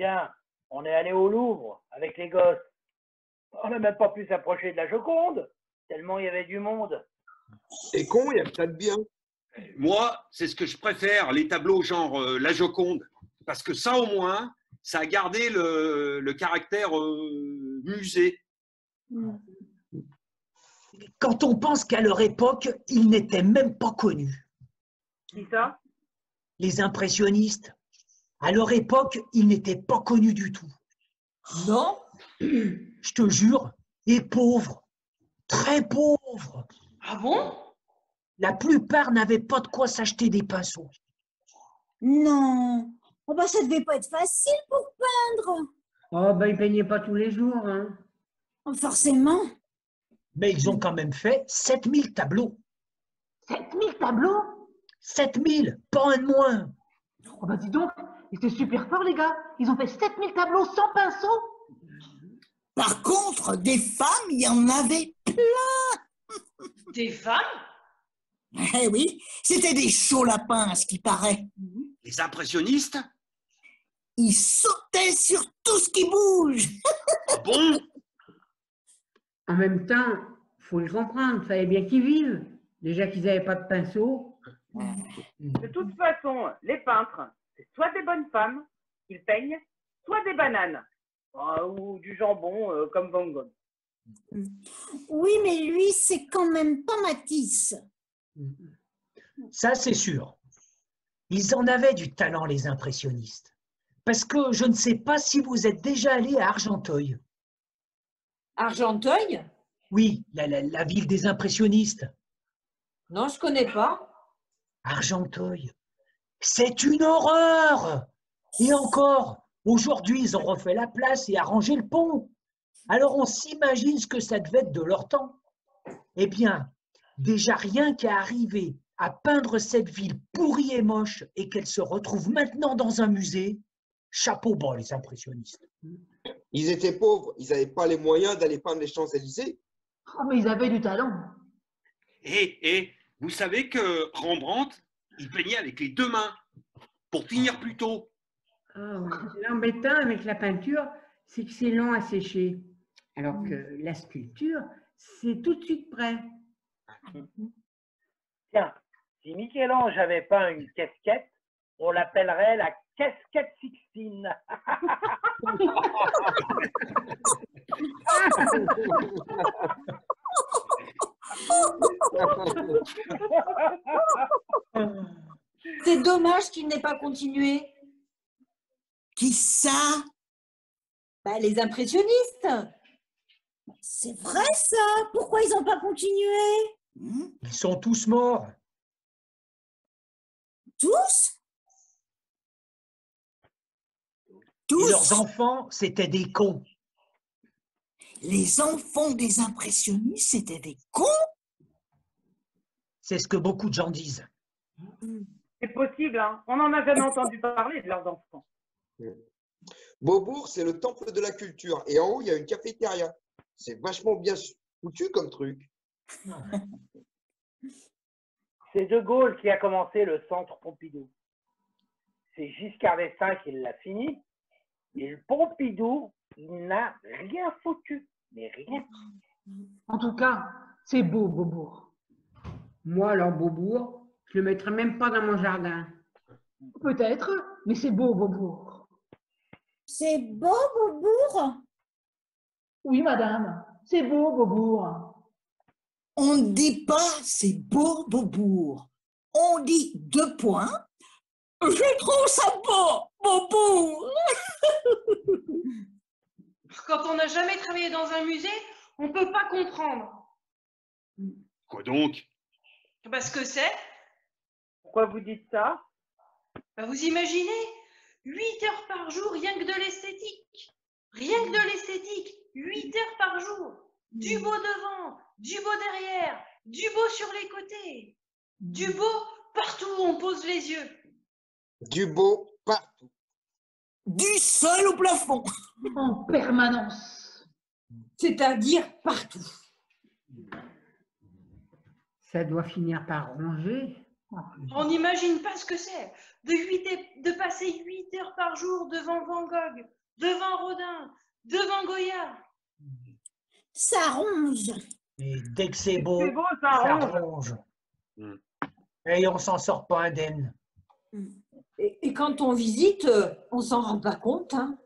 Tiens, on est allé au Louvre avec les gosses. On n'a même pas pu s'approcher de la Joconde, tellement il y avait du monde. C'est con, il y a peut-être bien. Moi, c'est ce que je préfère, les tableaux genre la Joconde. Parce que ça, au moins, ça a gardé le caractère musée. Quand on pense qu'à leur époque, ils n'étaient même pas connus. Qui ça? Les impressionnistes. À leur époque, ils n'étaient pas connus du tout. Non? Je te jure, et pauvres, très pauvres. Ah bon? La plupart n'avaient pas de quoi s'acheter des pinceaux. Non. Oh bah, ça devait pas être facile pour peindre. Oh, ben, ils peignaient pas tous les jours, hein. Oh, forcément. Mais ils ont quand même fait 7000 tableaux. 7000 tableaux? 7000, pas un de moins. Oh, bah, dis donc, ils étaient super forts, les gars. Ils ont fait 7000 tableaux sans pinceau. Par contre, des femmes, il y en avait plein. Des femmes? Eh oui, c'était des chauds lapins, à ce qui paraît. Les impressionnistes? Ils sautaient sur tout ce qui bouge. Ah bon? En même temps, faut les comprendre, fallait bien qu'ils vivent. Déjà qu'ils n'avaient pas de pinceau. De toute façon, les peintres, c'est soit des bonnes femmes, qu'ils peignent, soit des bananes. Ou du jambon, comme Van Gogh. Oui, mais lui, c'est quand même pas Matisse. Ça, c'est sûr. Ils en avaient du talent, les impressionnistes. Parce que je ne sais pas si vous êtes déjà allé à Argenteuil. Argenteuil? Oui, la ville des impressionnistes. Non, je connais pas. Argenteuil. C'est une horreur! Et encore, aujourd'hui, ils ont refait la place et arrangé le pont. Alors on s'imagine ce que ça devait être de leur temps. Eh bien, déjà rien qu'à arriver à peindre cette ville pourrie et moche et qu'elle se retrouve maintenant dans un musée, chapeau bas les impressionnistes. Ils étaient pauvres, ils n'avaient pas les moyens d'aller peindre les Champs-Élysées. Oh, mais ils avaient du talent. Et vous savez que Rembrandt, il peignait avec les deux mains pour finir plus tôt. Oh, l'embêtant avec la peinture, c'est que c'est long à sécher. Alors que la sculpture, c'est tout de suite prêt. Tiens, si Michel-Ange avait peint une casquette, on l'appellerait la casquette Sixtine. C'est dommage qu'il n'ait pas continué. Qui ça? Bah, les impressionnistes. C'est vrai, ça. Pourquoi ils n'ont pas continué? Ils sont tous morts. Tous? Et leurs enfants, c'était des cons. Les enfants des impressionnistes, c'était des cons? C'est ce que beaucoup de gens disent. C'est possible, hein. On n'en a jamais entendu parler de leurs enfants. Beaubourg, c'est le temple de la culture. Et en haut, il y a une cafétéria. C'est vachement bien foutu comme truc. C'est De Gaulle qui a commencé le centre Pompidou. C'est Giscard d'Estaing qui l'a fini. Et le Pompidou, il n'a rien foutu. Mais rien. En tout cas, c'est beau, Beaubourg. Moi, alors, Beaubourg, je le mettrais même pas dans mon jardin. Peut-être, mais c'est beau, Beaubourg. C'est beau, Beaubourg? Oui, madame, c'est beau, Beaubourg. On ne dit pas c'est beau, Beaubourg. On dit deux points. Je trouve ça beau, Beaubourg. Quand on n'a jamais travaillé dans un musée, on ne peut pas comprendre. Quoi donc? Parce que c'est, Pourquoi vous dites ça? bah, vous imaginez, 8 heures par jour, rien que de l'esthétique. Rien que de l'esthétique, 8 heures par jour. Du beau devant, du beau derrière, du beau sur les côtés. Du beau partout où on pose les yeux. Du beau partout. Du sol au plafond. En permanence. C'est-à-dire partout. Ça doit finir par ronger. On n'imagine pas ce que c'est de passer 8 heures par jour devant Van Gogh, devant Rodin, devant Goya. Ça ronge. Et dès que c'est beau, C'est beau, ça ça ronge. ronge. Mm. Et on s'en sort pas indemne. Et quand on visite, on s'en rend pas compte. Hein.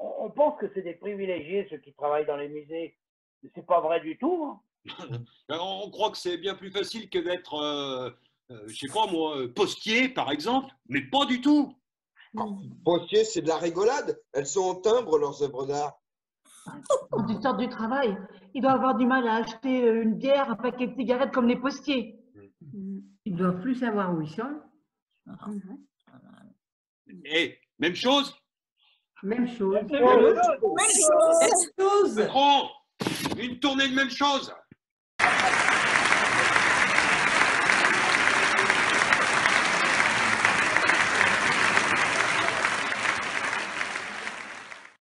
On pense que c'est des privilégiés, ceux qui travaillent dans les musées. Mais c'est pas vrai du tout. Hein. On croit que c'est bien plus facile que d'être, je sais pas moi, postier par exemple, mais pas du tout. Postier, c'est de la rigolade. Elles sont en timbre, leurs œuvres d'art. Quand ils sortent du travail, ils doivent avoir du mal à acheter une bière, un paquet de cigarettes comme les postiers. Ils doivent plus savoir où ils sont. Et même chose, Même chose. Même chose. Macron, une tournée de même chose.